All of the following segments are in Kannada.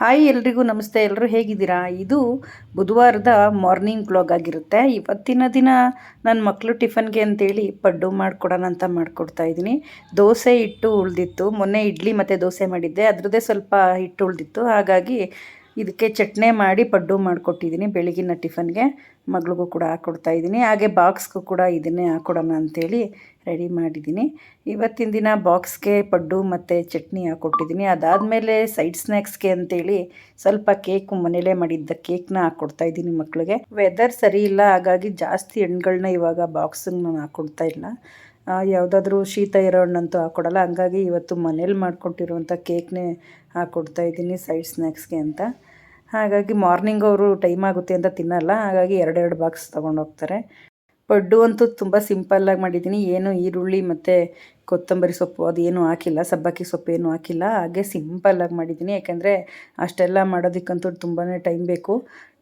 ಹಾಯ್ ಎಲ್ರಿಗೂ ನಮಸ್ತೆ. ಎಲ್ಲರೂ ಹೇಗಿದ್ದೀರಾ? ಇದು ಬುಧವಾರದ ಮಾರ್ನಿಂಗ್ ವ್ಲಾಗ್ ಆಗಿರುತ್ತೆ. ಇವತ್ತಿನ ದಿನ ನನ್ನ ಮಕ್ಕಳು ಟಿಫನ್ಗೆ ಅಂತೇಳಿ ಪಡ್ಡು ಮಾಡಿಕೊಡೋಣ ಅಂತ ಮಾಡಿಕೊಡ್ತಾ ಇದ್ದೀನಿ. ದೋಸೆ ಹಿಟ್ಟು ಉಳಿದಿತ್ತು. ಮೊನ್ನೆ ಇಡ್ಲಿ ಮತ್ತು ದೋಸೆ ಮಾಡಿದ್ದೆ, ಅದರದ್ದೇ ಸ್ವಲ್ಪ ಹಿಟ್ಟು ಉಳಿದಿತ್ತು. ಹಾಗಾಗಿ ಇದಕ್ಕೆ ಚಟ್ನಿ ಮಾಡಿ ಪಡ್ಡು ಮಾಡಿಕೊಟ್ಟಿದ್ದೀನಿ ಬೆಳಗಿನ ಟಿಫನ್ಗೆ. ಮಗಳಿಗೂ ಕೂಡ ಹಾಕ್ಕೊಡ್ತಾ ಇದ್ದೀನಿ. ಹಾಗೆ ಬಾಕ್ಸ್ಗೂ ಕೂಡ ಇದನ್ನೇ ಹಾಕ್ಕೊಡೋಣ ಅಂಥೇಳಿ ರೆಡಿ ಮಾಡಿದ್ದೀನಿ. ಇವತ್ತಿನ ದಿನ ಬಾಕ್ಸ್ಗೆ ಪಡ್ಡು ಮತ್ತು ಚಟ್ನಿ ಹಾಕ್ಕೊಟ್ಟಿದ್ದೀನಿ. ಅದಾದಮೇಲೆ ಸೈಡ್ ಸ್ನ್ಯಾಕ್ಸ್ಗೆ ಅಂತೇಳಿ ಸ್ವಲ್ಪ ಕೇಕು ಮನೇಲೇ ಮಾಡಿದ್ದ ಕೇಕ್ನ ಹಾಕ್ಕೊಡ್ತಾಯಿದ್ದೀನಿ ಮಕ್ಕಳಿಗೆ. ವೆದರ್ ಸರಿ ಇಲ್ಲ, ಹಾಗಾಗಿ ಜಾಸ್ತಿ ಹಣ್ಣುಗಳನ್ನ ಇವಾಗ ಬಾಕ್ಸಿಗೆ ನಾನು ಹಾಕ್ಕೊಡ್ತಾ ಇಲ್ಲ. ಯಾವುದಾದ್ರೂ ಶೀತ ಇರೋ ಹಣ್ಣಂತೂ ಹಾಕ್ಕೊಡಲ್ಲ. ಹಂಗಾಗಿ ಇವತ್ತು ಮನೇಲಿ ಮಾಡ್ಕೊಟ್ಟಿರುವಂಥ ಕೇಕ್ನೇ ಹಾಕ್ಕೊಡ್ತಾಯಿದ್ದೀನಿ ಸೈಡ್ ಸ್ನ್ಯಾಕ್ಸ್ಗೆ ಅಂತ. ಹಾಗಾಗಿ ಮಾರ್ನಿಂಗ್ ಅವರು ಟೈಮ್ ಆಗುತ್ತೆ ಅಂತ ತಿನ್ನಲ್ಲ, ಹಾಗಾಗಿ ಎರಡೆರಡು ಬಾಕ್ಸ್ ತೊಗೊಂಡೋಗ್ತಾರೆ. ಪಡ್ಡು ಅಂತೂ ತುಂಬ ಸಿಂಪಲ್ಲಾಗಿ ಮಾಡಿದ್ದೀನಿ. ಏನು ಈರುಳ್ಳಿ ಮತ್ತು ಕೊತ್ತಂಬರಿ ಸೊಪ್ಪು ಅದೇನು ಹಾಕಿಲ್ಲ, ಸಬ್ಬಕ್ಕಿ ಸೊಪ್ಪು ಏನು ಹಾಕಿಲ್ಲ. ಹಾಗೆ ಸಿಂಪಲ್ಲಾಗಿ ಮಾಡಿದ್ದೀನಿ. ಯಾಕೆಂದರೆ ಅಷ್ಟೆಲ್ಲ ಮಾಡೋದಕ್ಕಂತೂ ತುಂಬಾ ಟೈಮ್ ಬೇಕು.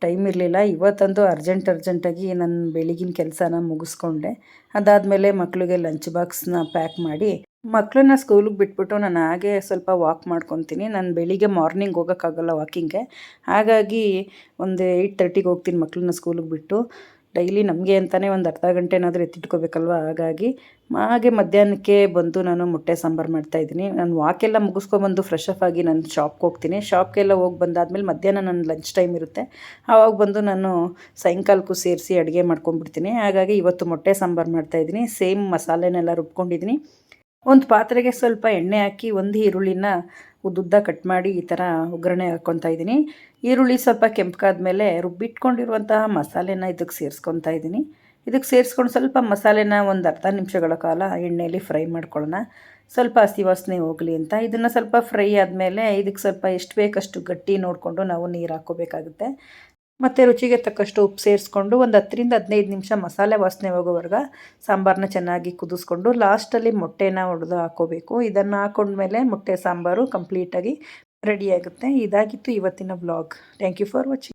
ಟೈಮ್ ಇರಲಿಲ್ಲ. ಇವತ್ತಂತೂ ಅರ್ಜೆಂಟಾಗಿ ನನ್ನ ಬೆಳಗಿನ ಕೆಲಸನ ಮುಗಿಸ್ಕೊಂಡೆ. ಅದಾದಮೇಲೆ ಮಕ್ಕಳಿಗೆ ಲಂಚ್ ಬಾಕ್ಸ್ನ ಪ್ಯಾಕ್ ಮಾಡಿ ಮಕ್ಕಳನ್ನ ಸ್ಕೂಲಿಗೆ ಬಿಟ್ಬಿಟ್ಟು ನಾನು ಹಾಗೆ ಸ್ವಲ್ಪ ವಾಕ್ ಮಾಡ್ಕೊತೀನಿ. ನಾನು ಬೆಳಿಗ್ಗೆ ಮಾರ್ನಿಂಗ್ ಹೋಗೋಕ್ಕಾಗಲ್ಲ ವಾಕಿಂಗ್ಗೆ. ಹಾಗಾಗಿ ಒಂದು 8:30ಗೆ ಹೋಗ್ತೀನಿ ಮಕ್ಕಳನ್ನ ಸ್ಕೂಲಿಗೆ ಬಿಟ್ಟು. ಡೈಲಿ ನಮಗೆ ಅಂತಲೇ ಒಂದು ಅರ್ಧ ಗಂಟೆನಾದರೂ ಎತ್ತಿಟ್ಕೋಬೇಕಲ್ವ. ಹಾಗೆ ಮಧ್ಯಾಹ್ನಕ್ಕೆ ಬಂದು ನಾನು ಮೊಟ್ಟೆ ಸಾಂಬಾರು ಮಾಡ್ತಾಯಿದ್ದೀನಿ. ನಾನು ವಾಕೆಲ್ಲ ಮುಗಿಸ್ಕೊಬಂದು ಫ್ರೆಶ್ ಅಪ್ ಆಗಿ ನಾನು ಶಾಪ್ಗೆ ಹೋಗ್ತೀನಿ. ಶಾಪ್ಗೆಲ್ಲ ಹೋಗಿ ಬಂದಾದಮೇಲೆ ಮಧ್ಯಾಹ್ನ ನನ್ನ ಲಂಚ್ ಟೈಮ್ ಇರುತ್ತೆ. ಆವಾಗ ಬಂದು ನಾನು ಸಾಯಂಕಾಲಕ್ಕೂ ಸೇರಿಸಿ ಅಡುಗೆ ಮಾಡ್ಕೊಂಡ್ಬಿಡ್ತೀನಿ. ಹಾಗಾಗಿ ಇವತ್ತು ಮೊಟ್ಟೆ ಸಾಂಬಾರು ಮಾಡ್ತಾಯಿದ್ದೀನಿ. ಸೇಮ್ ಮಸಾಲೆನೆಲ್ಲ ರುಬ್ಕೊಂಡಿದ್ದೀನಿ. ಒಂದು ಪಾತ್ರೆಗೆ ಸ್ವಲ್ಪ ಎಣ್ಣೆ ಹಾಕಿ ಒಂದು ಈರುಳ್ಳಿನ ಉದ್ದುದ್ದ ಕಟ್ ಮಾಡಿ ಈ ಥರ ಒಗ್ಗರಣೆ ಹಾಕ್ಕೊತಾ ಇದ್ದೀನಿ. ಈರುಳ್ಳಿ ಸ್ವಲ್ಪ ಕೆಂಪಗಾದ್ಮೇಲೆ ರುಬ್ಬಿಟ್ಕೊಂಡಿರುವಂತಹ ಮಸಾಲೆನ ಇದಕ್ಕೆ ಸೇರಿಸ್ಕೊತಾ ಇದ್ದೀನಿ. ಇದಕ್ಕೆ ಸೇರಿಸ್ಕೊಂಡು ಸ್ವಲ್ಪ ಮಸಾಲೆನ ಒಂದು ಅರ್ಧ ನಿಮಿಷಗಳ ಕಾಲ ಎಣ್ಣೆಯಲ್ಲಿ ಫ್ರೈ ಮಾಡ್ಕೊಳ್ಳೋಣ. ಸ್ವಲ್ಪ ಹಸಿ ವಾಸನೆ ಹೋಗಲಿ ಅಂತ. ಇದನ್ನು ಸ್ವಲ್ಪ ಫ್ರೈ ಆದಮೇಲೆ ಇದಕ್ಕೆ ಸ್ವಲ್ಪ ಎಷ್ಟು ಬೇಕಷ್ಟು ಗಟ್ಟಿ ನೋಡಿಕೊಂಡು ನಾವು ನೀರು ಹಾಕ್ಕೋಬೇಕಾಗುತ್ತೆ. ಮತ್ತು ರುಚಿಗೆ ತಕ್ಕಷ್ಟು ಉಪ್ಪು ಸೇರಿಸ್ಕೊಂಡು ಒಂದು 10ರಿಂದ 15 ನಿಮಿಷ ಮಸಾಲೆ ವಾಸನೆ ಹೋಗೋವರೆಗೆ ಸಾಂಬಾರನ್ನ ಚೆನ್ನಾಗಿ ಕುದಿಸ್ಕೊಂಡು ಲಾಸ್ಟಲ್ಲಿ ಮೊಟ್ಟೆನ ಒಡೆದು ಹಾಕ್ಕೋಬೇಕು. ಇದನ್ನು ಹಾಕ್ಕೊಂಡ್ಮೇಲೆ ಮೊಟ್ಟೆ ಸಾಂಬಾರು ಕಂಪ್ಲೀಟಾಗಿ ರೆಡಿಯಾಗುತ್ತೆ. ಇದಾಗಿತ್ತು ಇವತ್ತಿನ vlog. Thank you for watching.